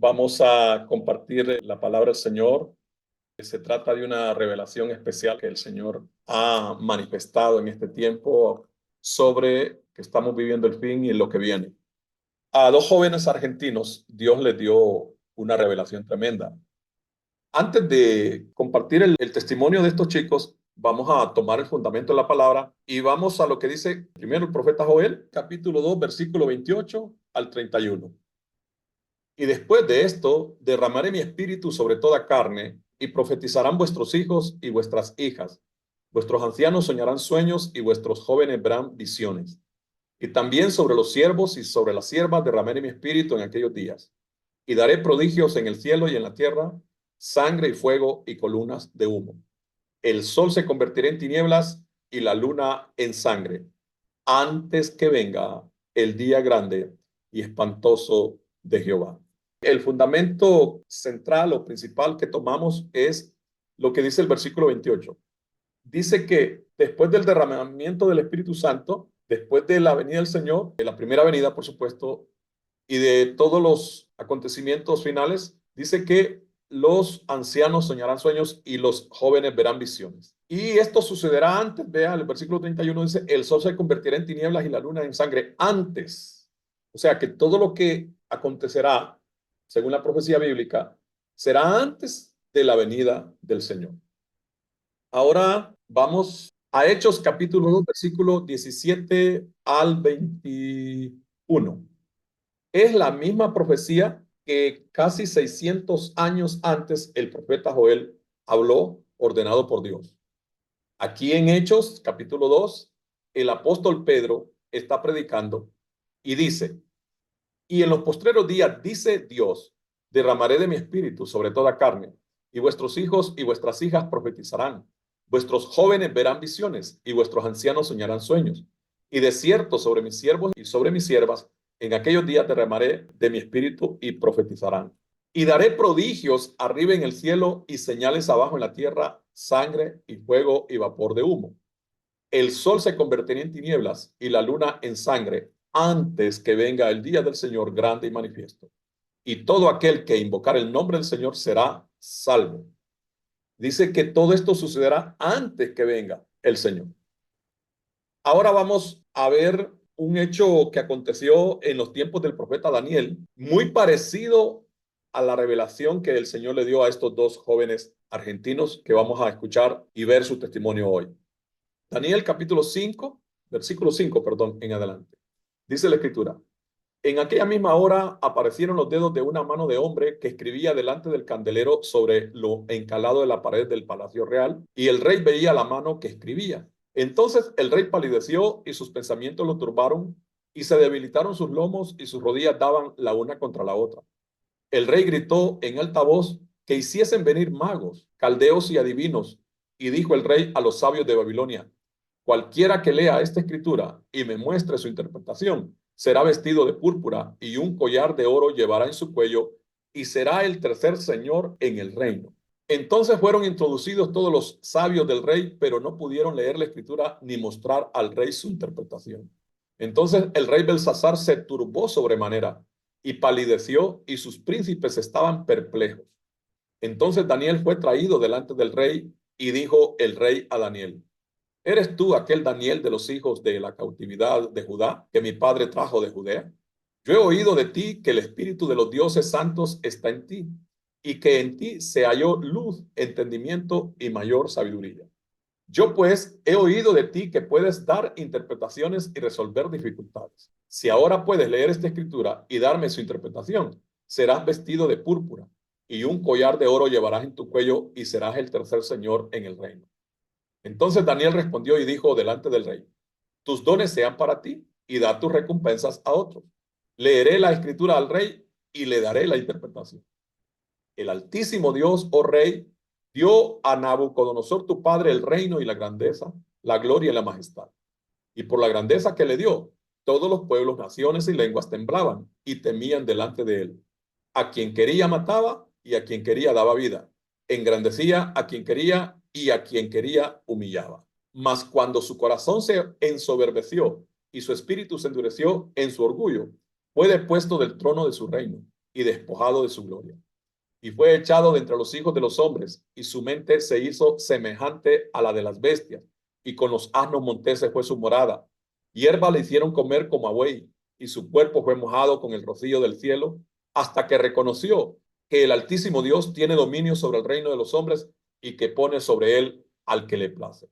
Vamos a compartir la palabra del Señor. Se trata de una revelación especial que el Señor ha manifestado en este tiempo sobre que estamos viviendo el fin y lo que viene. A dos jóvenes argentinos, Dios les dio una revelación tremenda. Antes de compartir el testimonio de estos chicos, vamos a tomar el fundamento de la palabra y vamos a lo que dice primero el profeta Joel, capítulo 2, versículo 28 al 31. Y después de esto, derramaré mi espíritu sobre toda carne, y profetizarán vuestros hijos y vuestras hijas. Vuestros ancianos soñarán sueños, y vuestros jóvenes verán visiones. Y también sobre los siervos y sobre las siervas derramaré mi espíritu en aquellos días. Y daré prodigios en el cielo y en la tierra, sangre y fuego y columnas de humo. El sol se convertirá en tinieblas y la luna en sangre, antes que venga el día grande y espantoso de Jehová. El fundamento central o principal que tomamos es lo que dice el versículo 28. Dice que después del derramamiento del Espíritu Santo, después de la venida del Señor, de la primera venida, por supuesto, y de todos los acontecimientos finales, dice que los ancianos soñarán sueños y los jóvenes verán visiones. Y esto sucederá antes, vea, el versículo 31 dice, el sol se convertirá en tinieblas y la luna en sangre antes. O sea que todo lo que acontecerá, según la profecía bíblica, será antes de la venida del Señor. Ahora vamos a Hechos capítulo 2, versículo 17 al 21. Es la misma profecía que casi 600 años antes el profeta Joel habló, ordenado por Dios. Aquí en Hechos, capítulo 2, el apóstol Pedro está predicando y dice, y en los postreros días, dice Dios, derramaré de mi espíritu sobre toda carne, y vuestros hijos y vuestras hijas profetizarán, vuestros jóvenes verán visiones, y vuestros ancianos soñarán sueños. Y de cierto sobre mis siervos y sobre mis siervas, en aquellos días derramaré de mi espíritu y profetizarán. Y daré prodigios arriba en el cielo y señales abajo en la tierra, sangre y fuego y vapor de humo. El sol se convertirá en tinieblas y la luna en sangre antes que venga el día del Señor grande y manifiesto. Y todo aquel que invocar el nombre del Señor será salvo. Dice que todo esto sucederá antes que venga el Señor. Ahora vamos a ver un hecho que aconteció en los tiempos del profeta Daniel, muy parecido a la revelación que el Señor le dio a estos dos jóvenes argentinos que vamos a escuchar y ver su testimonio hoy. Daniel capítulo 5, versículo 5, perdón, en adelante. Dice la escritura, en aquella misma hora aparecieron los dedos de una mano de hombre que escribía delante del candelero sobre lo encalado de la pared del palacio real, y el rey veía la mano que escribía. Entonces el rey palideció y sus pensamientos lo turbaron, y se debilitaron sus lomos y sus rodillas daban la una contra la otra. El rey gritó en alta voz que hiciesen venir magos, caldeos y adivinos, y dijo el rey a los sabios de Babilonia, cualquiera que lea esta escritura y me muestre su interpretación, será vestido de púrpura y un collar de oro llevará en su cuello y será el tercer señor en el reino. Entonces fueron introducidos todos los sabios del rey, pero no pudieron leer la escritura ni mostrar al rey su interpretación. Entonces el rey Belsasar se turbó sobremanera y palideció y sus príncipes estaban perplejos. Entonces Daniel fue traído delante del rey y dijo el rey a Daniel, ¿eres tú aquel Daniel de los hijos de la cautividad de Judá que mi padre trajo de Judea? Yo he oído de ti que el espíritu de los dioses santos está en ti y que en ti se halló luz, entendimiento y mayor sabiduría. Yo pues he oído de ti que puedes dar interpretaciones y resolver dificultades. Si ahora puedes leer esta escritura y darme su interpretación, serás vestido de púrpura y un collar de oro llevarás en tu cuello y serás el tercer señor en el reino. Entonces Daniel respondió y dijo delante del rey, tus dones sean para ti y da tus recompensas a otros. Leeré la escritura al rey y le daré la interpretación. El Altísimo Dios, oh rey, dio a Nabucodonosor tu padre el reino y la grandeza, la gloria y la majestad. Y por la grandeza que le dio, todos los pueblos, naciones y lenguas temblaban y temían delante de él. A quien quería mataba y a quien quería daba vida. Engrandecía a quien quería y a quien quería humillaba. Mas cuando su corazón se ensoberbeció y su espíritu se endureció en su orgullo, fue depuesto del trono de su reino y despojado de su gloria. Y fue echado de entre los hijos de los hombres, y su mente se hizo semejante a la de las bestias, y con los asnos monteses fue su morada. Hierba le hicieron comer como a buey, y su cuerpo fue mojado con el rocío del cielo, hasta que reconoció que el Altísimo Dios tiene dominio sobre el reino de los hombres, y que pone sobre él al que le place.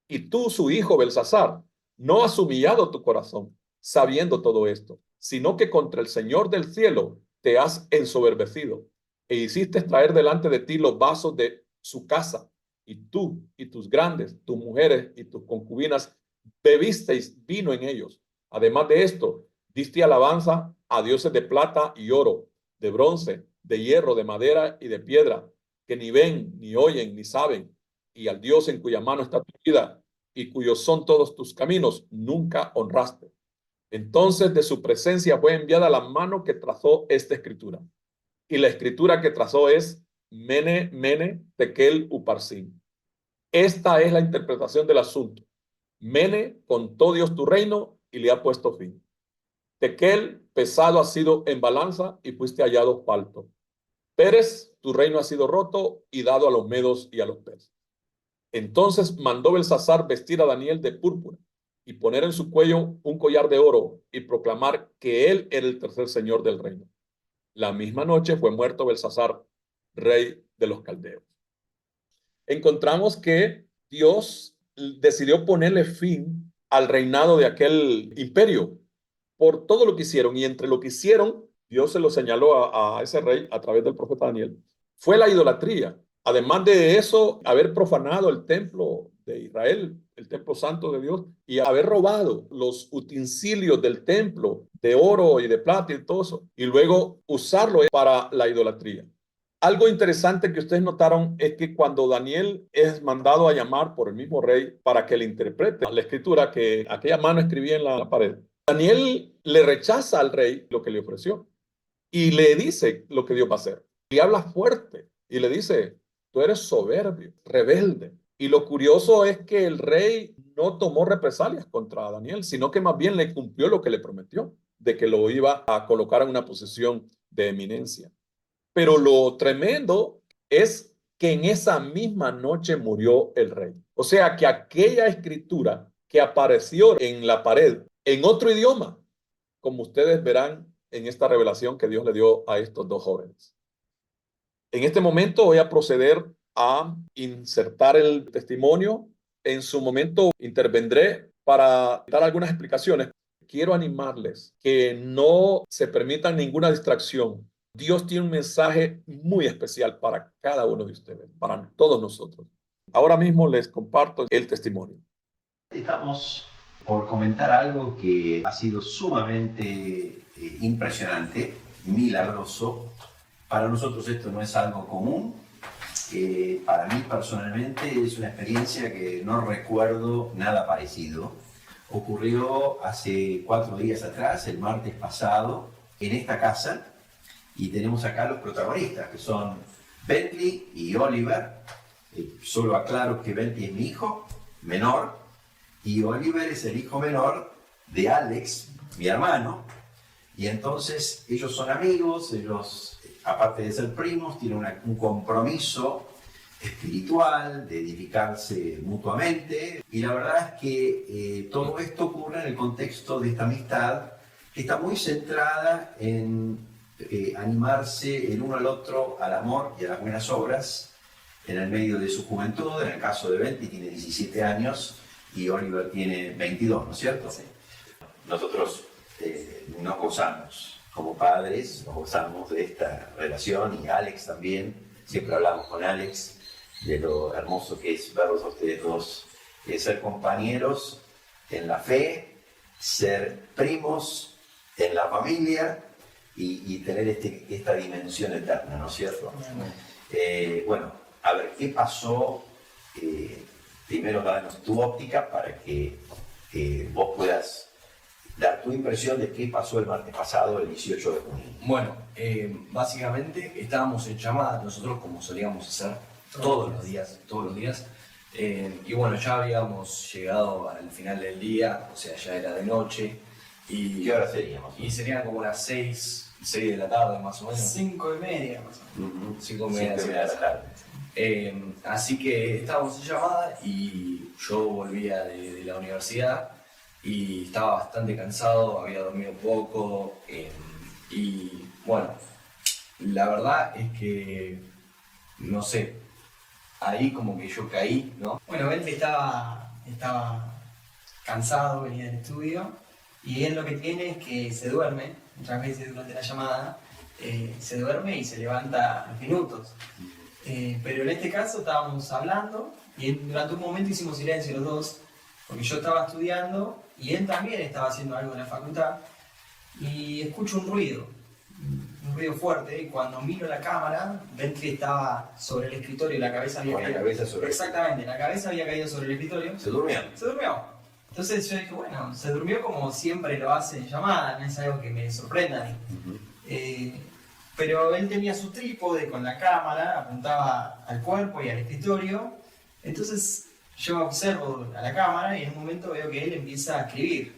Y tú, su hijo Belsasar, no has humillado tu corazón, sabiendo todo esto, sino que contra el Señor del cielo te has ensoberbecido, e hiciste traer delante de ti los vasos de su casa, y tú y tus grandes, tus mujeres y tus concubinas bebisteis vino en ellos. Además de esto, diste alabanza a dioses de plata y oro, de bronce, de hierro, de madera y de piedra, que ni ven, ni oyen, ni saben, y al Dios en cuya mano está tu vida y cuyos son todos tus caminos, nunca honraste. Entonces de su presencia fue enviada la mano que trazó esta escritura. Y la escritura que trazó es Mene, Mene, Tekel, Uparsin. Esta es la interpretación del asunto. Mene contó Dios tu reino y le ha puesto fin. Tekel, pesado ha sido en balanza y fuiste hallado falto. Pérez, tu reino ha sido roto y dado a los medos y a los persas. Entonces mandó Belsasar vestir a Daniel de púrpura y poner en su cuello un collar de oro y proclamar que él era el tercer señor del reino. La misma noche fue muerto Belsasar, rey de los caldeos. Encontramos que Dios decidió ponerle fin al reinado de aquel imperio por todo lo que hicieron, y entre lo que hicieron, Dios se lo señaló a ese rey a través del profeta Daniel, fue la idolatría. Además de eso, haber profanado el templo de Israel, el templo santo de Dios, y haber robado los utensilios del templo de oro y de plata y todo eso, y luego usarlo para la idolatría. Algo interesante que ustedes notaron es que cuando Daniel es mandado a llamar por el mismo rey para que le interprete la escritura que aquella mano escribía en la pared, Daniel le rechaza al rey lo que le ofreció y le dice lo que Dios va a hacer. Y habla fuerte y le dice, tú eres soberbio, rebelde. Y lo curioso es que el rey no tomó represalias contra Daniel, sino que más bien le cumplió lo que le prometió, de que lo iba a colocar en una posición de eminencia. Pero lo tremendo es que en esa misma noche murió el rey. O sea que aquella escritura que apareció en la pared en otro idioma, como ustedes verán en esta revelación que Dios le dio a estos dos jóvenes. En este momento voy a proceder a insertar el testimonio. En su momento intervendré para dar algunas explicaciones. Quiero animarles que no se permitan ninguna distracción. Dios tiene un mensaje muy especial para cada uno de ustedes, para todos nosotros. Ahora mismo les comparto el testimonio. Estamos por comentar algo que ha sido sumamente impresionante, milagroso. Para nosotros esto no es algo común. Para mí personalmente es una experiencia que no recuerdo nada parecido. Ocurrió hace 4 días atrás, el martes pasado, en esta casa, y tenemos acá los protagonistas, que son Bentley y Oliver. Solo aclaro que Bentley es mi hijo menor, y Oliver es el hijo menor de Alex, mi hermano, y entonces ellos son amigos, ellos, aparte de ser primos, tienen un compromiso espiritual, de edificarse mutuamente, y la verdad es que todo esto ocurre en el contexto de esta amistad que está muy centrada en animarse el uno al otro al amor y a las buenas obras en el medio de su juventud. En el caso de Bentley tiene 17 años y Oliver tiene 22, ¿no es cierto? Sí. Nosotros nos gozamos como padres, nos gozamos de esta relación, y Alex también. Siempre hablamos con Alex de lo hermoso que es verlos a ustedes dos, ser compañeros en la fe, ser primos en la familia y tener esta dimensión eterna, ¿no es cierto? Bueno, a ver, ¿qué pasó? Primero, danos tu óptica para que vos puedas dar tu impresión de qué pasó el martes pasado, el 18 de junio. Bueno, básicamente estábamos en llamada, nosotros como solíamos hacer todos los días. Y bueno, ya habíamos llegado al final del día, o sea, ya era de noche. ¿Qué hora seríamos? Y serían como las 6 6 de la tarde más o menos. 5:30 más o menos. 5:30 de la tarde. Así que estábamos en llamada y yo volvía de la universidad y estaba bastante cansado, había dormido poco y bueno, la verdad es que, no sé, ahí como que yo caí, ¿no? Bueno, él estaba cansado, venía del estudio, y él lo que tiene es que se duerme, muchas veces durante la llamada, se duerme y se levanta a los minutos. Pero en este caso estábamos hablando y durante un momento hicimos silencio los dos, porque yo estaba estudiando y él también estaba haciendo algo en la facultad, y escucho un ruido fuerte, y cuando miro la cámara, Bentley estaba sobre el escritorio y la cabeza había Con la caído. cabeza sobre el Exactamente, la cabeza había caído sobre el escritorio. ¿Se durmió? Se durmió. Entonces yo dije, bueno, se durmió como siempre lo hace en llamada, no es algo que me sorprenda a mí. Pero él tenía su trípode con la cámara, apuntaba al cuerpo y al escritorio. Entonces yo observo a la cámara y en un momento veo que él empieza a escribir.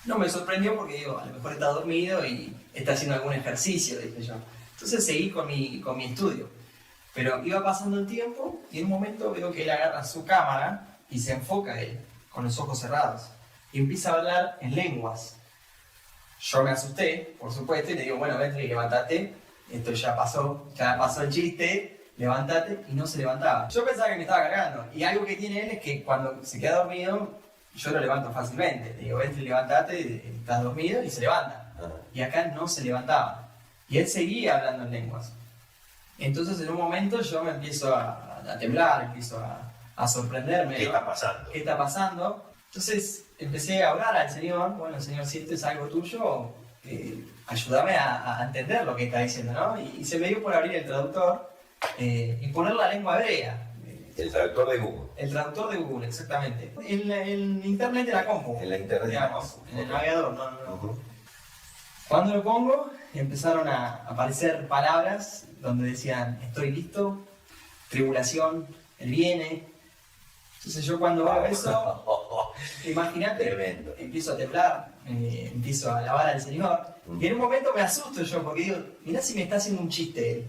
No me sorprendió porque digo, a lo mejor está dormido y está haciendo algún ejercicio, dije yo. Entonces seguí con mi estudio. Pero iba pasando el tiempo y en un momento veo que él agarra su cámara y se enfoca él, con los ojos cerrados, y empieza a hablar en lenguas. Yo me asusté, por supuesto, y le digo, bueno, Bentley, levántate, esto ya pasó el chiste, levántate, y no se levantaba. Yo pensaba que me estaba cargando, y algo que tiene él es que cuando se queda dormido, yo lo levanto fácilmente. Le digo, Bentley, levántate, estás dormido, y se levanta. Y acá no se levantaba. Y él seguía hablando en lenguas. Entonces en un momento yo me empiezo a temblar, empiezo a sorprenderme. ¿Qué ¿no? está pasando? ¿Qué está pasando? Entonces empecé a hablar al Señor, bueno, Señor, si esto es algo tuyo, ayúdame a entender lo que está diciendo, ¿no? Y se me dio por abrir el traductor y poner la lengua hebrea. El traductor de Google. El traductor de Google, exactamente. En internet de la compu. En la internet de la digamos, compu. en el navegador, no. Ujú. Cuando lo pongo, empezaron a aparecer palabras donde decían, estoy listo, tribulación, él viene. Entonces yo cuando veo eso, imagínate, Tremendo. empiezo a temblar, empiezo a alabar al Señor. Y en un momento me asusto yo, porque digo, mirá si me está haciendo un chiste él.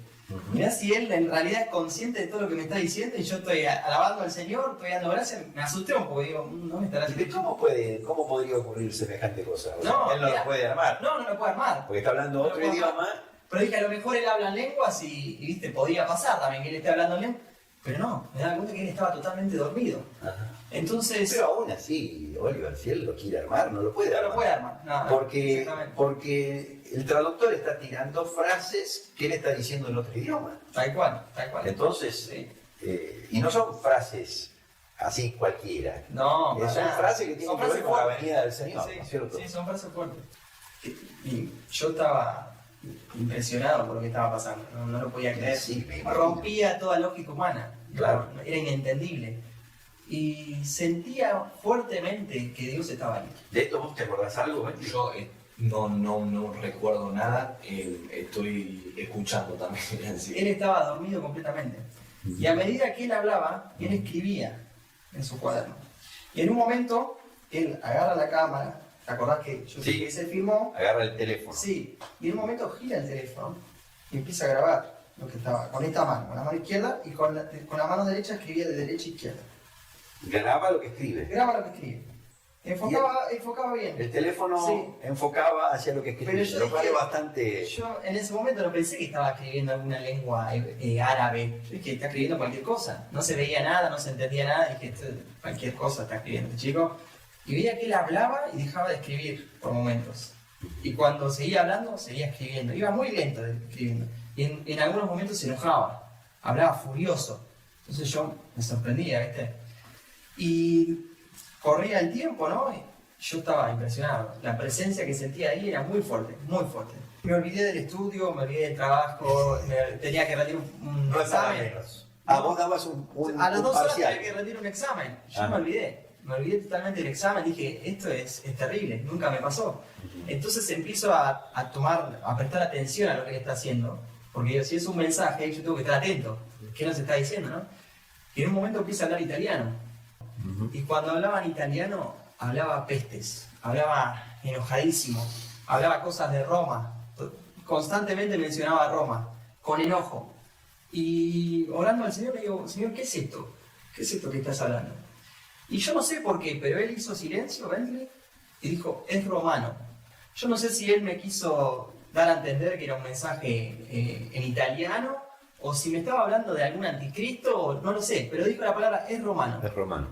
Mirá si él en realidad es consciente de todo lo que me está diciendo y yo estoy alabando al Señor, estoy dando gracias. Me asusté un poco, digo, no me estará haciendo un chiste. ¿Cómo podría ocurrir semejante cosa? O sea, No, él no mira, lo puede armar. No lo puede armar. Porque está hablando No lo otro puede armar. idioma. Pero dije, a lo mejor él habla en lenguas y viste, podía pasar también que él esté hablando en lenguas. Pero no, me daba cuenta que él estaba totalmente dormido. Ajá. Entonces, Pero aún así, Oliver, si él lo quiere armar, no lo puede no armar. lo puede armar. No, exactamente. Porque el traductor está tirando frases que él está diciendo en otro idioma. Tal cual, tal cual. Entonces, Sí. y no son frases así cualquiera. No, Son nada. frases que tienen Son que ver frases con la fuertes. venida del Señor, Sí, ¿no es cierto? sí, son frases fuertes. Y yo estaba impresionado por lo que estaba pasando, no lo podía creer. Sí, me imagino. Rompía toda lógica humana, Claro. era inentendible. Y sentía fuertemente que Dios estaba ahí. ¿De esto vos te acordás algo, Bentley? Yo no recuerdo nada, estoy escuchando también. Sí. Él estaba dormido completamente. Y a medida que él hablaba, él escribía en su cuaderno. Y en un momento, él agarra la cámara, ¿te acordás que yo Sí. dije que se filmó? Agarra el teléfono. Sí, y en un momento gira el teléfono y empieza a grabar lo que estaba con esta mano, con la mano izquierda, y con la mano derecha escribía de derecha a izquierda. Graba lo que escribe. Graba lo que escribe. Enfocaba bien. El teléfono Sí. enfocaba hacia lo que Pero escribe, yo lo cual dije- es bastante... Yo en ese momento no pensé que estaba escribiendo alguna lengua árabe. Yo dije, está escribiendo cualquier cosa. No se veía nada, no se entendía nada. Dije, cualquier cosa está escribiendo este chico. Y veía que él hablaba y dejaba de escribir por momentos. Y cuando seguía hablando, seguía escribiendo. Iba muy lento escribiendo. Y en algunos momentos se enojaba. Hablaba furioso. Entonces yo me sorprendía, ¿viste? Y corría el tiempo, ¿no? Y yo estaba impresionado. La presencia que sentía ahí era muy fuerte, muy fuerte. Me olvidé del estudio, me olvidé del trabajo, tenía que rendir un No es para examen. menos. Ah, vos dabas un A las 2 horas parcial. tenía que rendir un examen. Yo Ah. me olvidé totalmente del examen. Dije, esto es terrible, nunca me pasó. Entonces empiezo a prestar atención a lo que él está haciendo. Porque yo, si es un mensaje, yo tengo que estar atento. ¿Qué nos está diciendo, no? Y en un momento empieza a hablar italiano. Y cuando hablaba en italiano, hablaba pestes, hablaba enojadísimo, hablaba cosas de Roma, constantemente mencionaba Roma, con enojo. Y orando al Señor le digo, Señor, ¿qué es esto? ¿Qué es esto que estás hablando? Y yo no sé por qué, pero él hizo silencio, Bentley, y dijo, es romano. Yo no sé si él me quiso dar a entender que era un mensaje en italiano, o si me estaba hablando de algún anticristo, o no lo sé, pero dijo la palabra, es romano. Es romano.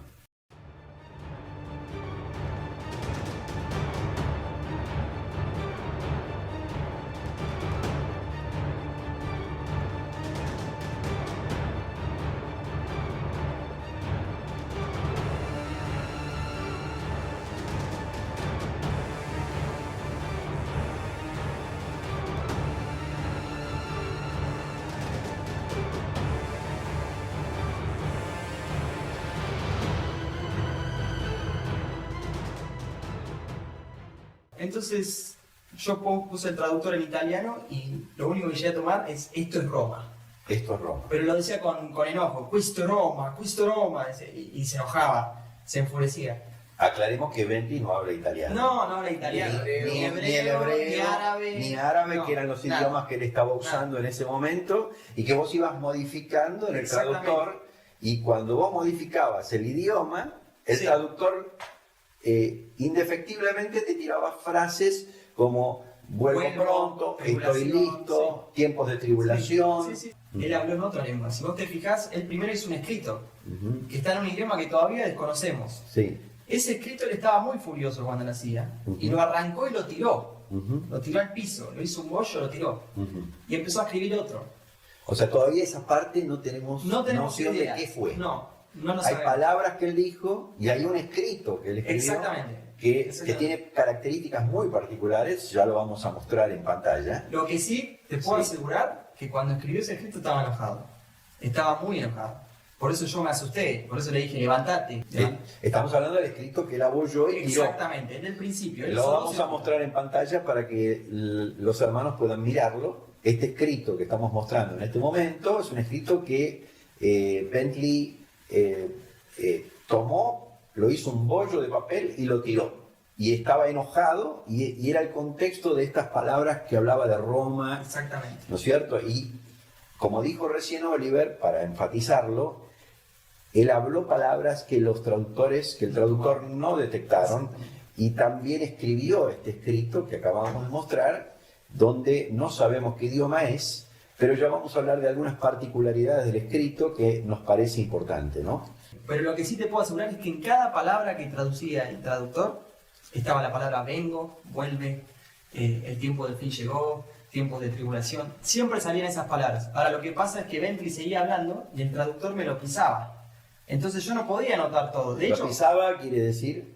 Entonces yo puse el traductor en italiano y lo único que llegué a tomar es esto es Roma. Esto es Roma. Pero lo decía con enojo, questo è Roma, y se enojaba, se enfurecía. Aclaremos que Bentley no habla italiano. No habla italiano, Ni el hebreo, ni árabe, no, que eran los nada. idiomas que él estaba usando en ese momento, y que vos ibas modificando en el Exactamente. traductor, y cuando vos modificabas el idioma, el Sí. traductor indefectiblemente te tiraba frases como vuelvo pronto, estoy tribulación, listo, tiempos de tribulación. Sí, sí, sí. Él habló en otra lengua. Si vos te fijás, él primero hizo un escrito, Ujú. que está en un idioma que todavía desconocemos. Sí. Ese escrito él estaba muy furioso cuando lo hacía, y Ujú. lo arrancó y lo tiró. Ujú. Lo tiró al piso, lo hizo un bollo, lo tiró. Ujú. Y empezó a escribir otro. O sea, todavía esa parte no tenemos, No tenemos noción idea. de qué fue. No lo Hay sabemos. palabras que él dijo y hay un escrito que él escribió Exactamente. que Exactamente. tiene características muy particulares, ya lo vamos a mostrar en pantalla. Lo que sí te puedo Sí. asegurar que cuando escribió ese escrito estaba enojado. Estaba muy enojado. Por eso yo me asusté, por eso le dije, levántate. Estamos hablando del escrito que él abolló y tiró. Exactamente, desde el principio. Él Lo solo vamos se- a mostrar en pantalla para que los hermanos puedan mirarlo. Este escrito que estamos mostrando en este momento es un escrito que Bentley tomó, lo hizo un bollo de papel y lo tiró. Y estaba enojado y era el contexto de estas palabras que hablaba de Roma, Exactamente. ¿no es cierto? Y como dijo recién Oliver, para enfatizarlo, él habló palabras que los traductores, que el traductor no detectaron, y también escribió este escrito que acabamos de mostrar, donde no sabemos qué idioma es, pero ya vamos a hablar de algunas particularidades del escrito que nos parece importante, ¿no? Pero lo que sí te puedo asegurar es que en cada palabra que traducía el traductor estaba la palabra vengo, vuelve, el tiempo del fin llegó, tiempos de tribulación. Siempre salían esas palabras. Ahora lo que pasa es que Bentley seguía hablando y el traductor me lo pisaba. Entonces yo no podía anotar todo. De Lo hecho, pisaba quiere decir,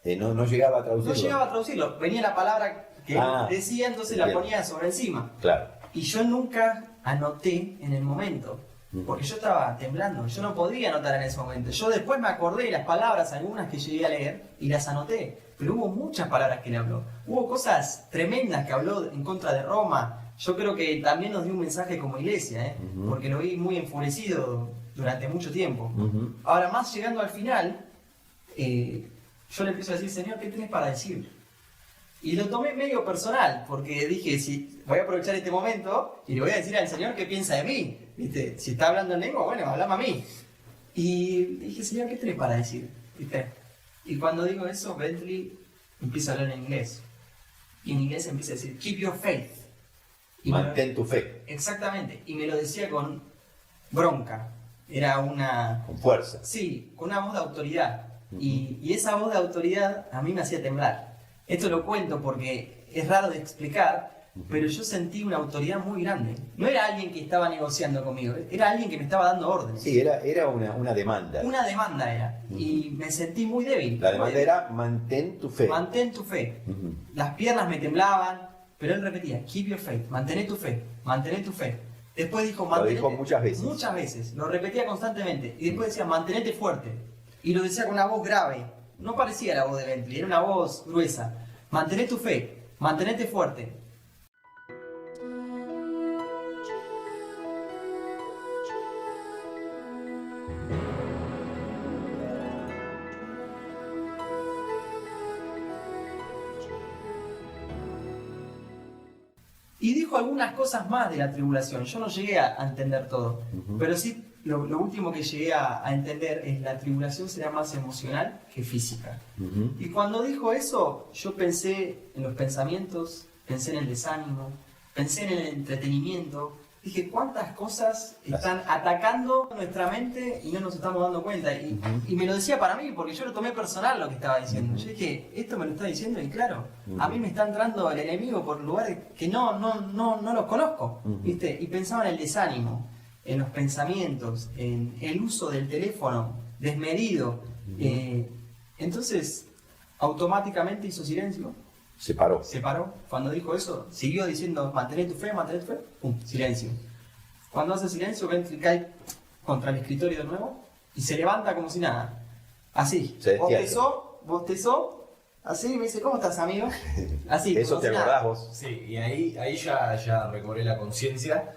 no llegaba a no traducirlo. llegaba a traducirlo. Venía la palabra que Ah, él decía, entonces la bien. ponía sobre encima. Claro. Y yo nunca anoté en el momento, porque yo estaba temblando, yo no podía anotar en ese momento. Yo después me acordé de las palabras, algunas que llegué a leer, y las anoté. Pero hubo muchas palabras que él habló. Hubo cosas tremendas que habló en contra de Roma. Yo creo que también nos dio un mensaje como iglesia, Ujú. porque lo vi muy enfurecido durante mucho tiempo. Ujú. Ahora, más llegando al final, yo le empiezo a decir, Señor, ¿qué tenés para decir? Y lo tomé medio personal, porque dije, si voy a aprovechar este momento y le voy a decir al Señor qué piensa de mí. ¿Viste? Si está hablando en lengua, bueno, hablame a mí. Y dije, Señor, ¿qué tenés para decir? ¿Viste? Y cuando digo eso, Bentley empieza a hablar en inglés. Y en inglés empieza a decir, keep your faith. Y me lo- Mantén tu fe, exactamente. Y me lo decía con bronca. Era una... con fuerza. Sí, con una voz de autoridad. Y esa voz de autoridad a mí me hacía temblar. Esto lo cuento porque es raro de explicar, pero yo sentí una autoridad muy grande. No era alguien que estaba negociando conmigo, era alguien que me estaba dando órdenes. Sí, era una demanda. Una demanda era. Y me sentí muy débil. La muy demanda débil. era mantén tu fe. Mantén tu fe. Ujú. Las piernas me temblaban, pero él repetía, keep your faith, mantén tu fe, mantén tu fe. Después dijo, Lo dijo muchas veces. Muchas veces, lo repetía constantemente. Y después decía, mantenete fuerte. Y lo decía con una voz grave. No parecía la voz de Bentley, era una voz gruesa. Mantén tu fe, mantenete fuerte. Y dijo algunas cosas más de la tribulación. Yo no llegué a entender todo, pero sí lo último que llegué a entender es la tribulación será más emocional que física. Y cuando dijo eso, yo pensé en los pensamientos, pensé en el desánimo, pensé en el entretenimiento. Dije, ¿cuántas cosas están atacando nuestra mente y no nos estamos dando cuenta? Y me lo decía para mí, porque yo lo tomé personal lo que estaba diciendo. Yo dije, esto me lo está diciendo y claro, a mí me está entrando el enemigo por lugares que no los conozco, ¿viste? Y pensaba en el desánimo, en los pensamientos, en el uso del teléfono desmedido. Entonces, automáticamente hizo silencio. Se paró. Se paró. Cuando dijo eso, siguió diciendo, mantén tu fe, pum, silencio. Cuando hace silencio, cae contra el escritorio de nuevo y se levanta como si nada. Así. Bostezó, así, y me dice, ¿cómo estás, amigo? Así. ¿Eso te acordás vos? Sí, y ahí ya recobré la conciencia.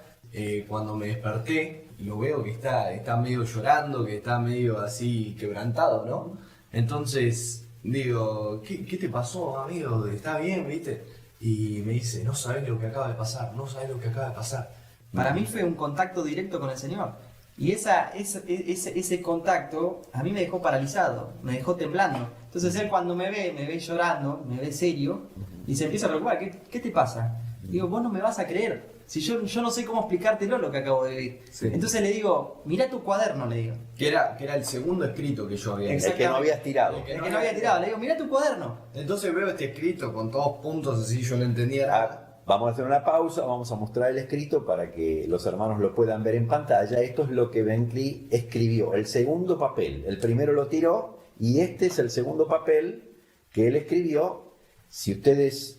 Cuando me desperté, lo veo que está medio llorando, que está medio así quebrantado, ¿no? Entonces digo, ¿qué te pasó, amigo? ¿Estás bien, viste? Y me dice, no sabés lo que acaba de pasar, no sabés lo que acaba de pasar. Para mí fue un contacto directo con el Señor. Y ese contacto a mí me dejó paralizado, me dejó temblando. Entonces él cuando me ve llorando, me ve serio, y se empieza a preocupar, ¿qué te pasa? Digo, vos no me vas a creer. Si yo no sé cómo explicártelo lo que acabo de vivir. Sí. Entonces le digo, mirá tu cuaderno, le digo. Que era el segundo escrito que yo había hecho. El que no habías tirado. El que no había tirado. Le digo, mirá tu cuaderno. Entonces veo este escrito con todos puntos así, yo no entendía nada. Vamos a hacer una pausa, vamos a mostrar el escrito para que los hermanos lo puedan ver en pantalla. Esto es lo que Bentley escribió, el segundo papel. El primero lo tiró y este es el segundo papel que él escribió. Si ustedes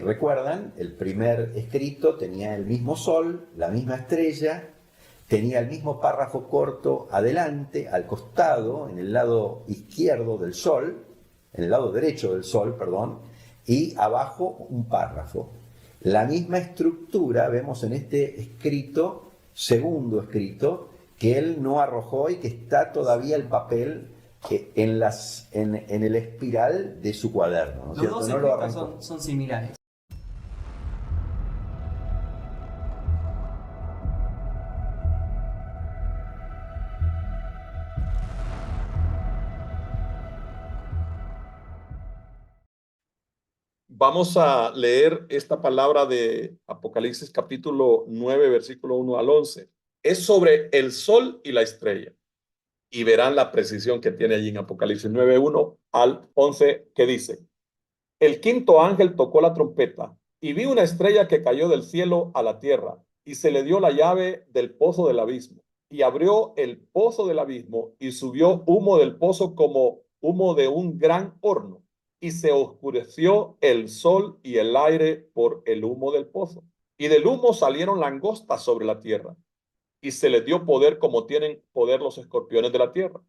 recuerdan, el primer escrito tenía el mismo sol, la misma estrella, tenía el mismo párrafo corto adelante, al costado, en el lado izquierdo del sol, en el lado derecho del sol, perdón, y abajo un párrafo. La misma estructura vemos en este escrito, segundo escrito, que él no arrojó y que está todavía el papel en el espiral de su cuaderno, ¿no es cierto? Los dos escritos son similares. Vamos a leer esta palabra de Apocalipsis capítulo 9, versículo 1 al 11. Es sobre el sol y la estrella. Y verán la precisión que tiene allí en Apocalipsis 9, 1 al 11, que dice: el quinto ángel tocó la trompeta, y vi una estrella que cayó del cielo a la tierra, y se le dio la llave del pozo del abismo. Y abrió el pozo del abismo, y subió humo del pozo como humo de un gran horno. Y se oscureció el sol y el aire por el humo del pozo. Y del humo salieron langostas sobre la tierra. Y se les dio poder como tienen poder los escorpiones de la tierra.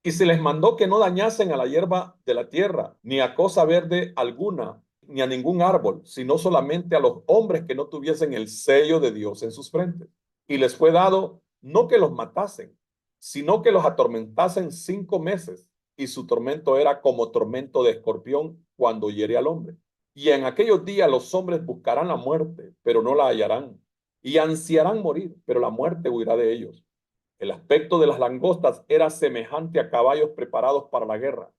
Y se les mandó que no dañasen a la hierba de la tierra, ni a cosa verde alguna, ni a ningún árbol, sino solamente a los hombres que no tuviesen el sello de Dios en sus frentes. Y les fue dado no que los matasen, sino que los atormentasen 5 meses. Y su tormento era como tormento de escorpión cuando hiere al hombre. Y en aquellos días los hombres buscarán la muerte, pero no la hallarán. Y ansiarán morir, pero la muerte huirá de ellos. El aspecto de las langostas era semejante a caballos preparados para la guerra.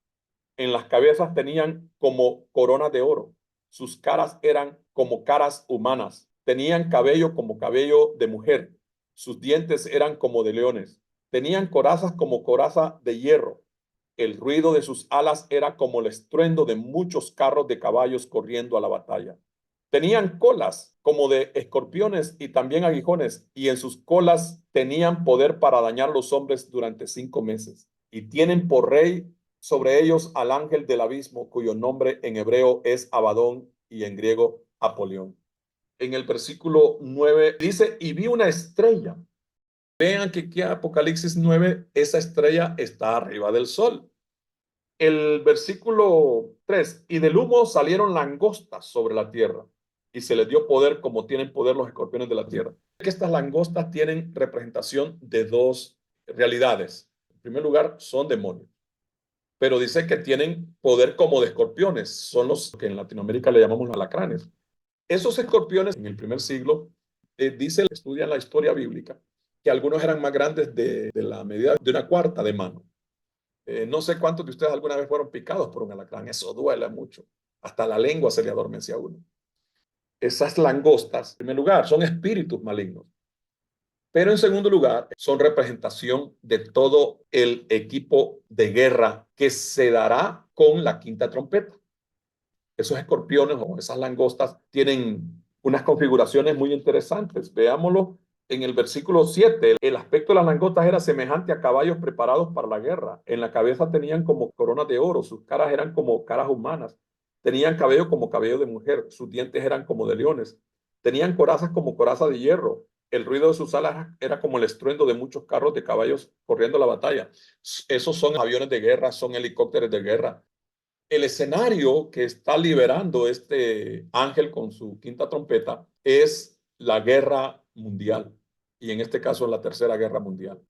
En las cabezas tenían como coronas de oro. Sus caras eran como caras humanas. Tenían cabello como cabello de mujer. Sus dientes eran como de leones. Tenían corazas como coraza de hierro. El ruido de sus alas era como el estruendo de muchos carros de caballos corriendo a la batalla. Tenían colas como de escorpiones y también aguijones, y en sus colas tenían poder para dañar a los hombres durante 5 meses. Y tienen por rey sobre ellos al ángel del abismo, cuyo nombre en hebreo es Abadón y en griego Apolión. En el versículo 9 dice, y vi una estrella. Vean que aquí en Apocalipsis 9, esa estrella está arriba del sol. El versículo 3, y del humo salieron langostas sobre la tierra, y se les dio poder como tienen poder los escorpiones de la tierra. Que estas langostas tienen representación de 2 realidades. En primer lugar, son demonios, pero dice que tienen poder como de escorpiones. Son los que en Latinoamérica le llamamos alacranes. Esos escorpiones en el primer siglo, estudian la historia bíblica, que algunos eran más grandes de la medida de una cuarta de mano. No sé cuántos de ustedes alguna vez fueron picados por un alacrán. Eso duele mucho. Hasta la lengua se le adormece a uno. Esas langostas, en primer lugar, son espíritus malignos. Pero en segundo lugar, son representación de todo el equipo de guerra que se dará con la quinta trompeta. Esos escorpiones o esas langostas tienen unas configuraciones muy interesantes. Veámoslo en el versículo 7. El aspecto de las langostas era semejante a caballos preparados para la guerra. En la cabeza tenían como coronas de oro, sus caras eran como caras humanas. Tenían cabello como cabello de mujer, sus dientes eran como de leones. Tenían corazas como coraza de hierro. El ruido de sus alas era como el estruendo de muchos carros de caballos corriendo la batalla. Esos son aviones de guerra, son helicópteros de guerra. El escenario que está liberando este ángel con su quinta trompeta es la guerra mundial, y en este caso la tercera guerra mundial.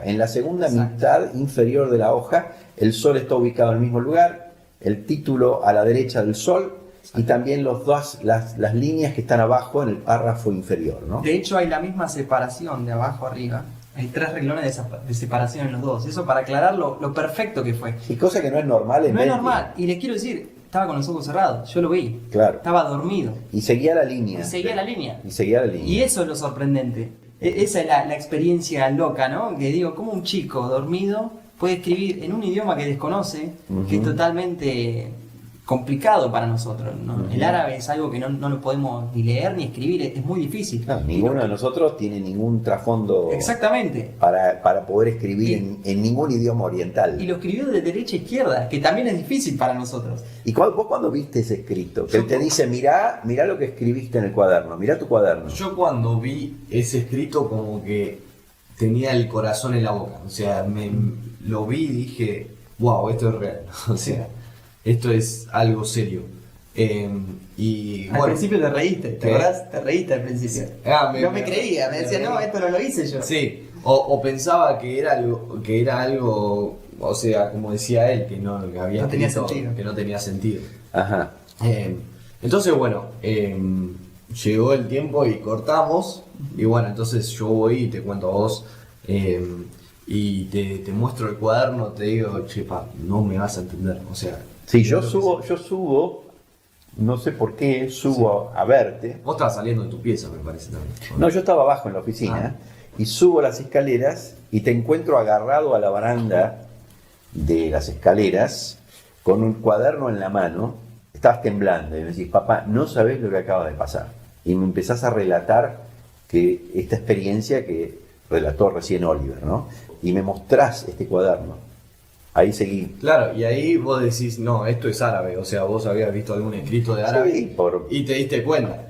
En la segunda mitad inferior de la hoja, el sol está ubicado en el mismo lugar, el título a la derecha del sol y también las líneas que están abajo en el párrafo inferior, ¿no? De hecho, hay la misma separación de abajo a arriba. Hay 3 renglones de separación en los dos. Eso para aclarar lo perfecto que fue. Y cosa que no es normal en No es Bentley. normal. Y les quiero decir, estaba con los ojos cerrados. Yo lo vi. Claro. Estaba dormido. Y seguía la línea. Y seguía la línea. Y seguía la línea. Y eso es lo sorprendente. Esa es la experiencia loca, ¿no? Que digo, ¿cómo un chico dormido puede escribir en un idioma que desconoce, que es totalmente complicado para nosotros, ¿no? El árabe es algo que no lo podemos ni leer ni escribir, es muy difícil. No, ninguno de nosotros tiene ningún trasfondo Exactamente. para poder escribir en ningún idioma oriental. Y lo escribió de derecha a izquierda, que también es difícil para nosotros. ¿Y vos cuando viste ese escrito? Que él te dice, mirá lo que escribiste en el cuaderno, mirá tu cuaderno. Yo cuando vi ese escrito como que tenía el corazón en la boca, o sea, lo vi y dije, wow, esto es real, o sea, esto es algo serio. Y Al principio te reíste, ¿te acordás? Te reíste al principio. No me creía, me decía, no, esto no lo hice yo. Sí, o pensaba que era algo, o sea, como decía él, que había No tenía escrito, sentido. que no tenía sentido. Ajá. Entonces, bueno, llegó el tiempo y cortamos. Y bueno, entonces yo voy y te cuento a vos. Y te muestro el cuaderno, te digo, chepa, no me vas a entender. O sea, Sí, yo subo, no sé por qué, subo a verte. vos estabas saliendo de tu pieza, me parece también. No, yo estaba abajo en la oficina y subo las escaleras y te encuentro agarrado a la baranda de las escaleras con un cuaderno en la mano. Estabas temblando y me decís, papá, no sabés lo que acaba de pasar. Y me empezás a relatar que esta experiencia que relató recién Oliver, ¿no? Y me mostrás este cuaderno. Ahí seguí. Claro, y ahí vos decís, no, esto es árabe. O sea, vos habías visto algún escrito de árabe Sí, y te diste cuenta.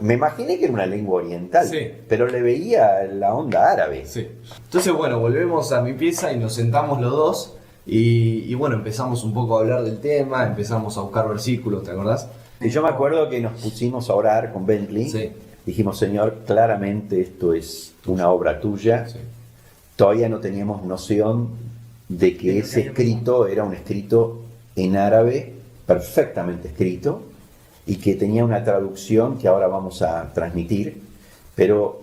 me imaginé que era una lengua oriental, Sí. pero le veía la onda árabe. Sí. Entonces, bueno, volvemos a mi pieza y nos sentamos los dos. Y bueno, empezamos un poco a hablar del tema, empezamos a buscar versículos, ¿te acordás? Y yo me acuerdo que nos pusimos a orar con Bentley. Sí. Dijimos, Señor, claramente esto es una obra tuya. Sí. Todavía no teníamos noción de que ese escrito era un escrito en árabe, perfectamente escrito, y que tenía una traducción que ahora vamos a transmitir. Pero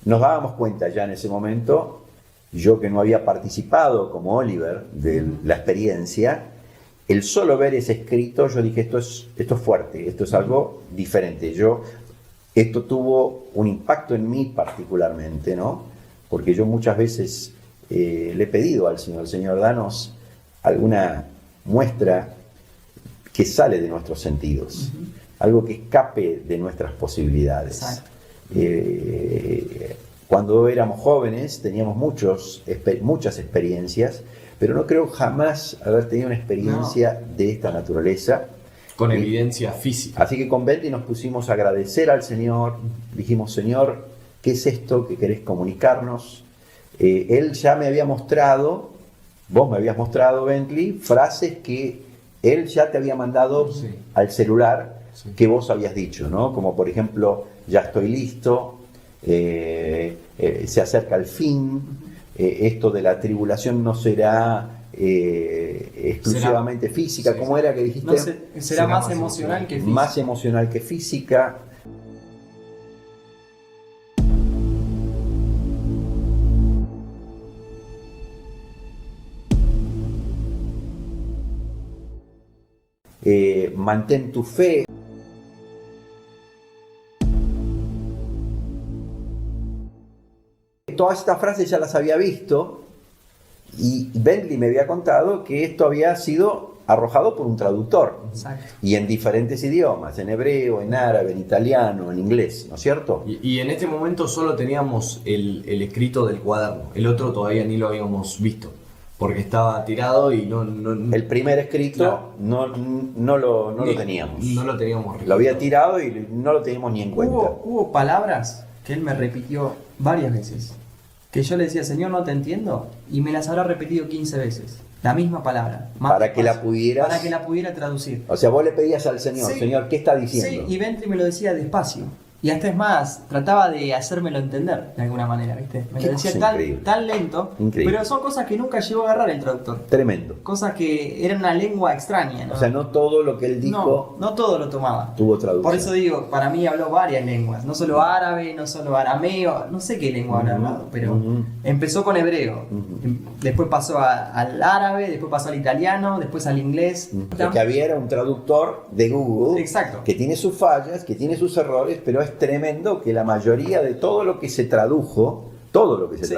nos dábamos cuenta ya en ese momento, yo que no había participado como Oliver de la experiencia, el solo ver ese escrito, yo dije, esto es fuerte, esto es algo diferente. Esto tuvo un impacto en mí particularmente, ¿no? Porque yo muchas veces le he pedido al Señor, danos alguna muestra que sale de nuestros sentidos, algo que escape de nuestras posibilidades. Exacto. Cuando éramos jóvenes teníamos muchas experiencias, pero no creo jamás haber tenido una experiencia de esta naturaleza. Con evidencia física. Así que con Bentley nos pusimos a agradecer al Señor, dijimos, Señor, ¿qué es esto que querés comunicarnos? Él ya me había mostrado, vos me habías mostrado, Bentley, frases que él ya te había mandado Sí. al celular, Sí. que vos habías dicho, ¿no? Como por ejemplo, ya estoy listo, se acerca el fin, esto de la tribulación no será exclusivamente física. sí, ¿Cómo era que dijiste? No sé, será más emocional que físico. Más emocional que física. Mantén tu fe. Todas estas frases ya las había visto y Bentley me había contado que esto había sido arrojado por un traductor. Exacto. Y en diferentes idiomas, en hebreo, en árabe, en italiano, en inglés, ¿no es cierto? Y en este momento solo teníamos el escrito del cuaderno, el otro todavía ni lo habíamos visto, porque estaba tirado y no El primer escrito Claro. no lo teníamos. No lo teníamos Lo había tirado y no lo teníamos ni en cuenta. Hubo palabras que él me repitió varias veces. Que yo le decía, Señor, no te entiendo. Y me las habrá repetido 15 veces. La misma palabra. más Para que la despacio, pudieras- Para que la pudiera traducir. O sea, vos le pedías al Señor, Sí. Señor, ¿qué está Sí, diciendo? y Bentley me lo decía despacio. Y hasta es más, trataba de hacérmelo entender de alguna manera, ¿viste? Me Qué lo decía cosa increíble. tan lento, Increíble. pero son cosas que nunca llegó a agarrar el traductor. Tremendo. Cosas que eran una lengua extraña, ¿no? O sea, no todo lo que él dijo no todo lo tomaba. tuvo traducción. Por eso digo, para mí habló varias lenguas, no solo árabe, no solo arameo, no sé qué lengua habrá hablado, pero Ujú. empezó con hebreo, Ujú. después pasó al árabe, después pasó al italiano, después al inglés. Lo que había era un traductor de Google Exacto. que tiene sus fallas, que tiene sus errores, pero es tremendo que la mayoría de todo lo que se tradujo, Sí.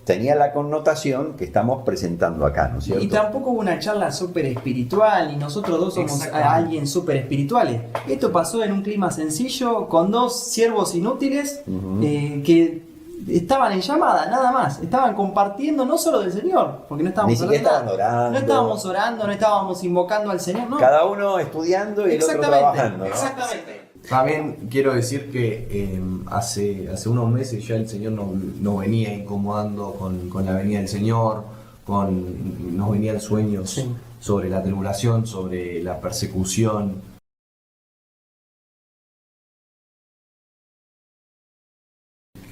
tenía la connotación que estamos presentando acá, ¿no es cierto? Y tampoco hubo una charla súper espiritual, y nosotros dos somos Exactamente. alguien súper espirituales. Esto pasó en un clima sencillo, con dos siervos inútiles Ujú. que estaban en llamada, nada más. Estaban compartiendo no solo del Señor, porque no estábamos Ni siquiera hablando estaban nada. orando. No estábamos orando, no estábamos invocando al Señor, no. Cada uno estudiando y el otro trabajando, ¿no? Exactamente. También quiero decir que hace unos meses ya el Señor nos venía incomodando con la venida del Señor, nos venían sueños Sí. sobre la tribulación, sobre la persecución.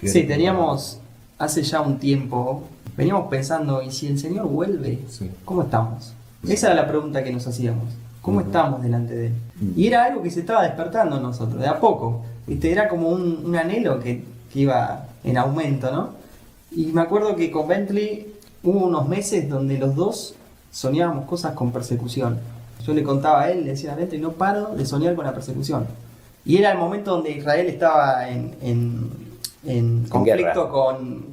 Sí, teníamos hace ya un tiempo, veníamos pensando, ¿y si el Señor vuelve? Sí. ¿Cómo estamos? Esa era la pregunta que nos hacíamos. ¿Cómo estamos delante de Él? Y era algo que se estaba despertando en nosotros, de a poco. ¿Viste? Era como un anhelo que iba en aumento, ¿no? Y me acuerdo que con Bentley hubo unos meses donde los dos soñábamos cosas con persecución. Yo le contaba a él, le decía a Bentley, no paro de soñar con la persecución. Y era el momento donde Israel estaba en conflicto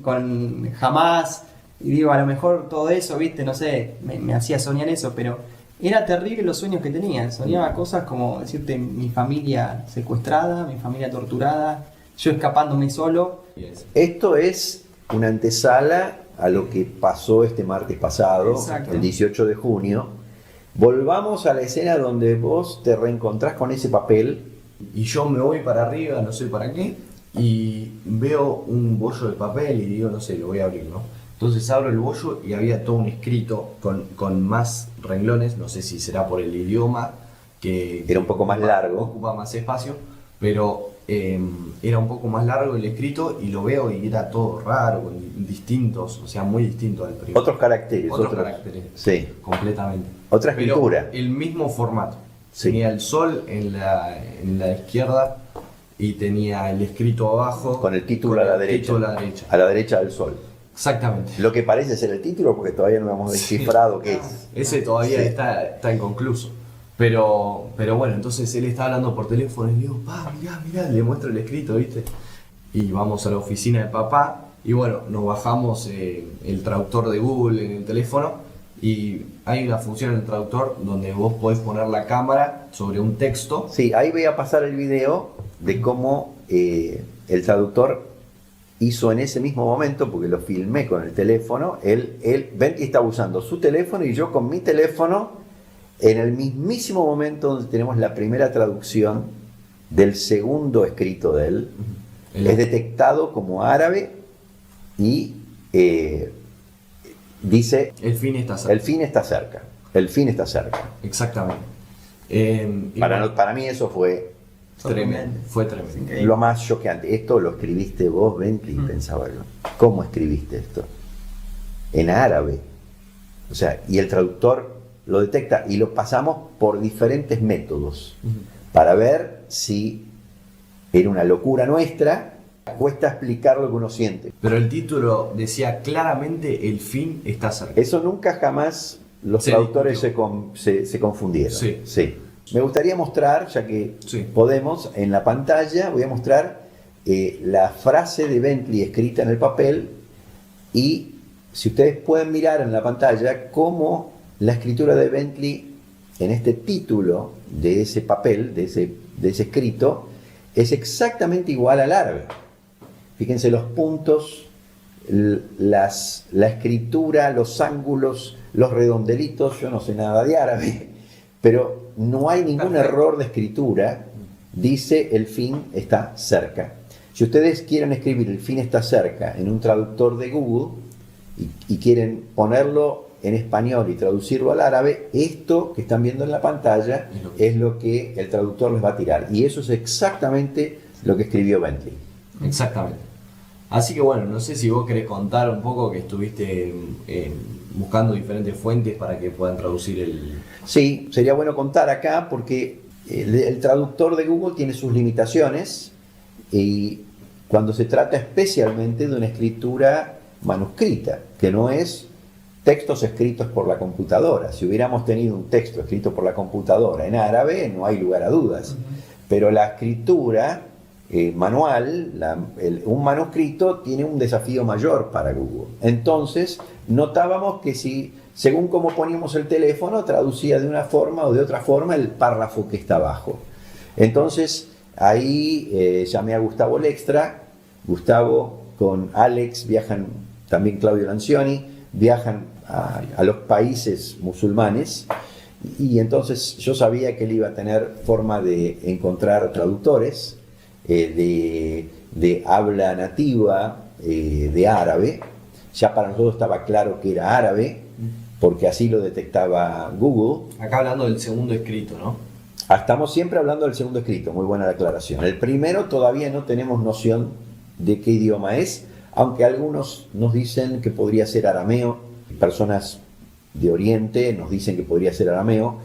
con Hamas. Y digo, a lo mejor todo eso, viste, no sé, me hacía soñar eso, pero era terrible los sueños que tenía. Soñaba cosas como decirte mi familia secuestrada, mi familia torturada, yo escapándome solo. Esto es una antesala a lo que pasó este martes pasado, Exacto. el 18 de junio. Volvamos a la escena donde vos te reencontrás con ese papel. Y yo me voy para arriba, no sé para qué, y veo un bollo de papel y digo, no sé, lo voy a abrir, ¿no? Entonces abro el bollo y había todo un escrito con más renglones, no sé si será por el idioma, que Era un poco más largo. ocupa más espacio, pero era un poco más largo el escrito y lo veo y era todo raro, con distintos, o sea, muy distinto al primero. Otros caracteres. Otros caracteres. Sí. Completamente. Otra Pero escritura. el mismo formato. Sí. Tenía el sol en la izquierda y tenía el escrito abajo. Con el título con a la el derecha. título a la derecha. A la derecha del sol. Exactamente. Lo que parece ser el título, porque todavía no hemos descifrado qué es. Ese todavía Sí. está inconcluso. Pero bueno, entonces él está hablando por teléfono y le digo, pa, mirá, le muestro el escrito, ¿viste? Y vamos a la oficina de papá y bueno, nos bajamos el traductor de Google en el teléfono y hay una función en el traductor donde vos podés poner la cámara sobre un texto. Sí, ahí voy a pasar el video de cómo el traductor hizo en ese mismo momento, porque lo filmé con el teléfono, Bentley estaba usando su teléfono y yo con mi teléfono, en el mismísimo momento donde tenemos la primera traducción del segundo escrito de él, es detectado como árabe y dice, El fin está cerca. el fin está cerca, el fin está cerca. Exactamente. Y bueno, Para mí eso fue tremendo, fue tremendo. Increíble. lo más choqueante. Esto lo escribiste vos, Bentley, pensaba yo. ¿Cómo escribiste esto? En árabe. O sea, y el traductor lo detecta y lo pasamos por diferentes métodos para ver si era una locura nuestra. Cuesta explicar lo que uno siente. Pero el título decía claramente el fin está cerca. Eso nunca jamás los Se traductores discutió. se confundieron. Sí. Me gustaría mostrar, ya que podemos, en la pantalla, voy a mostrar la frase de Bentley escrita en el papel, y si ustedes pueden mirar en la pantalla cómo la escritura de Bentley en este título de ese papel, de ese escrito, es exactamente igual al árabe. Fíjense los puntos, la escritura, los ángulos, los redondelitos. Yo no sé nada de árabe, pero no hay ningún error de escritura. Dice el fin está cerca. Si ustedes quieren escribir el fin está cerca en un traductor de Google y quieren ponerlo en español y traducirlo al árabe, esto que están viendo en la pantalla es lo que el traductor les va a tirar. Y eso es exactamente lo que escribió Bentley. Exactamente. Así que bueno, no sé si vos querés contar un poco que estuviste buscando diferentes fuentes para que puedan traducir el... Sí, sería bueno contar acá porque el traductor de Google tiene sus limitaciones, y cuando se trata especialmente de una escritura manuscrita, que no es textos escritos por la computadora. Si hubiéramos tenido un texto escrito por la computadora en árabe, no hay lugar a dudas. Pero la escritura manual, un manuscrito, tiene un desafío mayor para Google. Entonces, notábamos que si, según cómo poníamos el teléfono, traducía de una forma o de otra forma el párrafo que está abajo. Entonces, ahí llamé a Gustavo Lextra. Gustavo con Alex viajan, también Claudio Lancioni, viajan a los países musulmanes, y entonces yo sabía que él iba a tener forma de encontrar traductores de habla nativa de árabe. Ya para nosotros estaba claro que era árabe, porque así lo detectaba Google. Acá hablando del segundo escrito, ¿no? Estamos siempre hablando del segundo escrito, muy buena la aclaración. El primero todavía no tenemos noción de qué idioma es, aunque algunos nos dicen que podría ser arameo. Personas de Oriente nos dicen que podría ser arameo,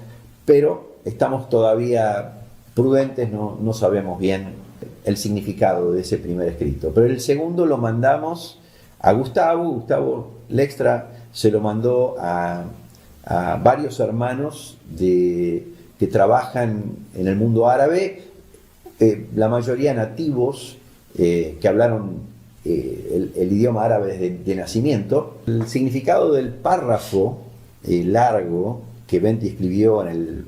pero estamos todavía prudentes, no sabemos bien el significado de ese primer escrito. Pero el segundo lo mandamos a Gustavo Lextra se lo mandó a varios hermanos que trabajan en el mundo árabe, la mayoría nativos que hablaron el idioma árabe de nacimiento. El significado del párrafo largo que Bentley escribió en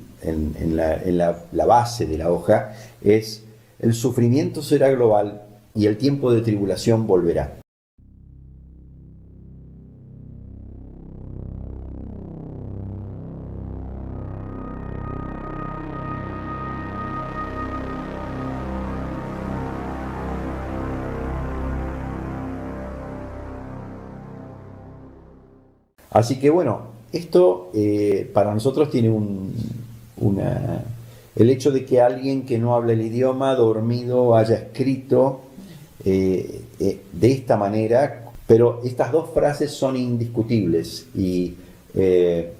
la base de la hoja es: el sufrimiento será global y el tiempo de tribulación volverá. Así que bueno, esto para nosotros tiene el hecho de que alguien que no habla el idioma dormido haya escrito de esta manera, pero estas dos frases son indiscutibles, y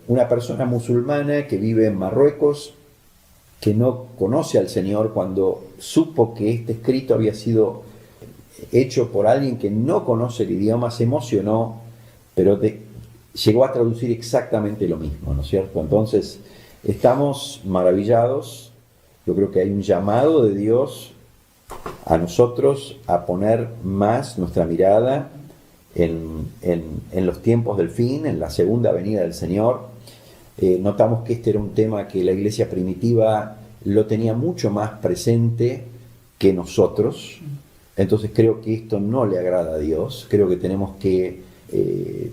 una persona musulmana que vive en Marruecos, que no conoce al Señor, cuando supo que este escrito había sido hecho por alguien que no conoce el idioma, se emocionó, pero llegó a traducir exactamente lo mismo, ¿no es cierto? Entonces, estamos maravillados. Yo creo que hay un llamado de Dios a nosotros a poner más nuestra mirada en los tiempos del fin, en la segunda venida del Señor. Notamos que este era un tema que la iglesia primitiva lo tenía mucho más presente que nosotros. Entonces creo que esto no le agrada a Dios. Creo que tenemos que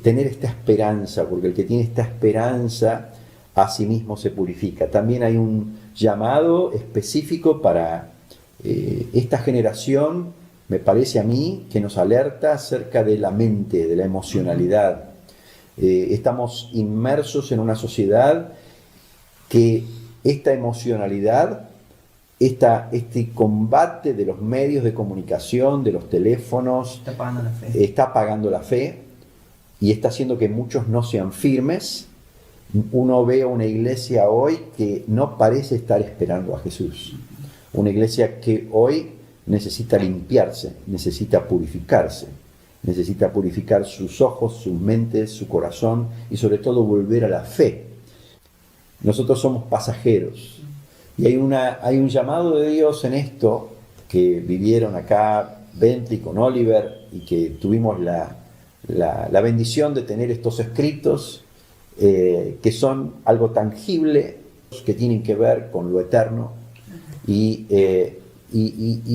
tener esta esperanza, porque el que tiene esta esperanza a sí mismo se purifica. También hay un llamado específico para esta generación, me parece a mí, que nos alerta acerca de la mente, de la emocionalidad. Estamos inmersos en una sociedad que esta emocionalidad, este combate de los medios de comunicación, de los teléfonos, Está apagando la fe. está apagando la fe, y está haciendo que muchos no sean firmes Uno ve una iglesia hoy que no parece estar esperando a Jesús. Una iglesia que hoy necesita limpiarse, necesita purificar sus ojos, sus mentes, su corazón y sobre todo volver a la fe. Nosotros somos pasajeros y hay un llamado de Dios en esto que vivieron acá Bentley con Oliver y que tuvimos la bendición de tener estos escritos que son algo tangible, que tienen que ver con lo eterno y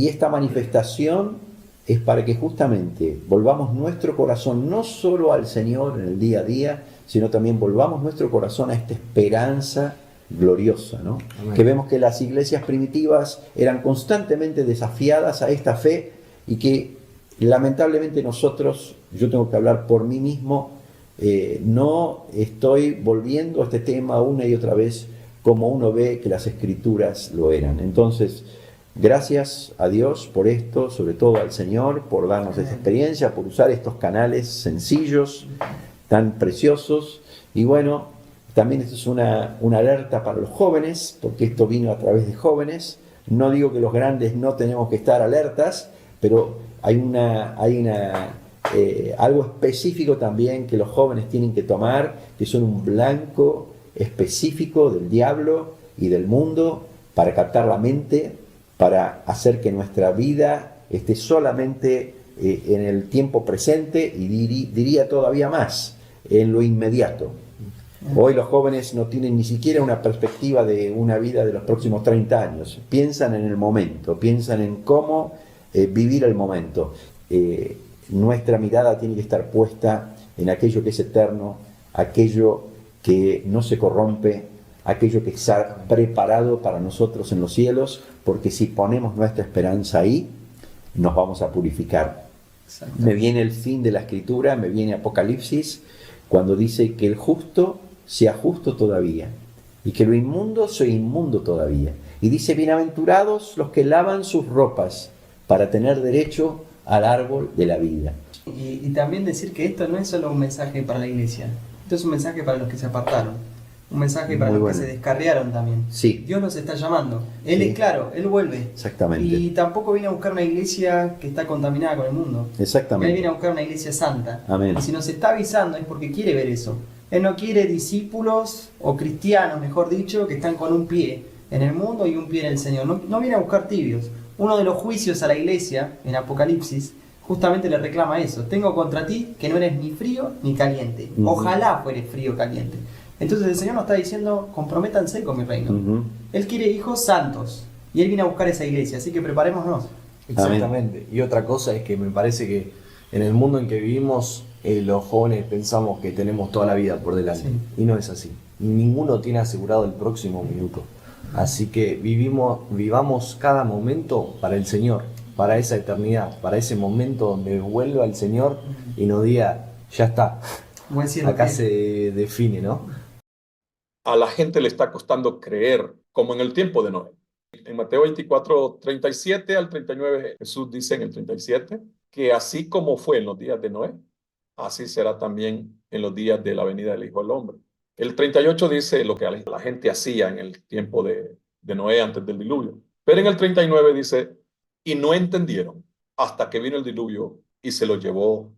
esta manifestación es para que justamente volvamos nuestro corazón no solo al Señor en el día a día, sino también volvamos nuestro corazón a esta esperanza gloriosa, ¿no? Que vemos que las iglesias primitivas eran constantemente desafiadas a esta fe y que lamentablemente nosotros, yo tengo que hablar por mí mismo, no estoy volviendo a este tema una y otra vez como uno ve que las escrituras lo eran. Entonces, gracias a Dios por esto, sobre todo al Señor, por darnos esta experiencia, por usar estos canales sencillos, tan preciosos. Y bueno, también esto es una alerta para los jóvenes, porque esto vino a través de jóvenes. No digo que los grandes no tenemos que estar alertas, pero hay algo específico también que los jóvenes tienen que tomar, que son un blanco específico del diablo y del mundo para captar la mente, para hacer que nuestra vida esté solamente en el tiempo presente y diría todavía más, en lo inmediato. Hoy los jóvenes no tienen ni siquiera una perspectiva de una vida de los próximos 30 años. Piensan en el momento, piensan en cómo vivir el momento. Nuestra mirada tiene que estar puesta en aquello que es eterno, aquello que no se corrompe, aquello que está preparado para nosotros en los cielos, porque si ponemos nuestra esperanza ahí, nos vamos a purificar. Me viene el fin de la escritura, me viene Apocalipsis, cuando dice que el justo sea justo todavía, y que lo inmundo sea inmundo todavía. Y dice, bienaventurados los que lavan sus ropas para tener derecho al árbol de la vida. Y también decir que esto no es solo un mensaje para la iglesia, esto es un mensaje para los que se apartaron, un mensaje para los que se descarriaron también. Sí. Dios los está llamando, Él es claro, Él vuelve. Exactamente. Y tampoco viene a buscar una iglesia que está contaminada con el mundo. Exactamente. Él viene a buscar una iglesia santa. Amén. Y si nos está avisando es porque quiere ver eso. Él no quiere discípulos o cristianos, mejor dicho, que están con un pie en el mundo y un pie en el Señor. No viene a buscar tibios. Uno de los juicios a la iglesia, en Apocalipsis, justamente le reclama eso. Tengo contra ti que no eres ni frío ni caliente. Ojalá fueres frío o caliente. Entonces el Señor nos está diciendo, comprométanse con mi reino. Él quiere hijos santos. Y Él viene a buscar esa iglesia. Así que preparémonos. Exactamente. Y otra cosa es que me parece que en el mundo en que vivimos, los jóvenes pensamos que tenemos toda la vida por delante. Sí. Y no es así. Ninguno tiene asegurado el próximo minuto. Así que vivamos cada momento para el Señor, para esa eternidad, para ese momento donde vuelva el Señor y nos diga, ya está, acá se define, ¿no? A la gente le está costando creer, como en el tiempo de Noé. En Mateo 24, 37 al 39, Jesús dice en el 37, que así como fue en los días de Noé, así será también en los días de la venida del Hijo del Hombre. El 38 dice lo que la gente hacía en el tiempo de Noé antes del diluvio. Pero en el 39 dice, y no entendieron hasta que vino el diluvio y se lo llevó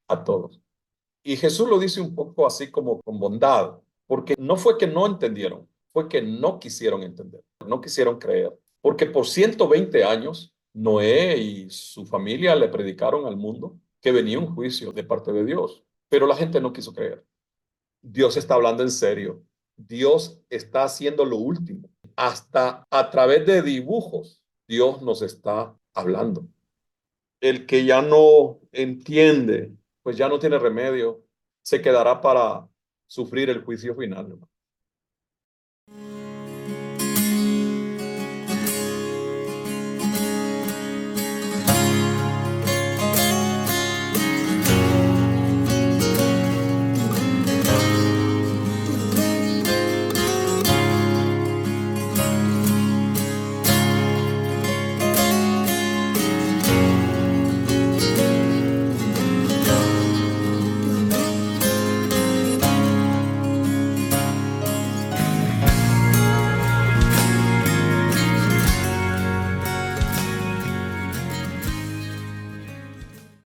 a todos. Y Jesús lo dice un poco así como con bondad, porque no fue que no entendieron, fue que no quisieron entender, no quisieron creer. Porque por 120 años, Noé y su familia le predicaron al mundo que venía un juicio de parte de Dios, pero la gente no quiso creer. Dios está hablando en serio. Dios está haciendo lo último. Hasta a través de dibujos, Dios nos está hablando. El que ya no entiende, pues ya no tiene remedio, se quedará para sufrir el juicio final.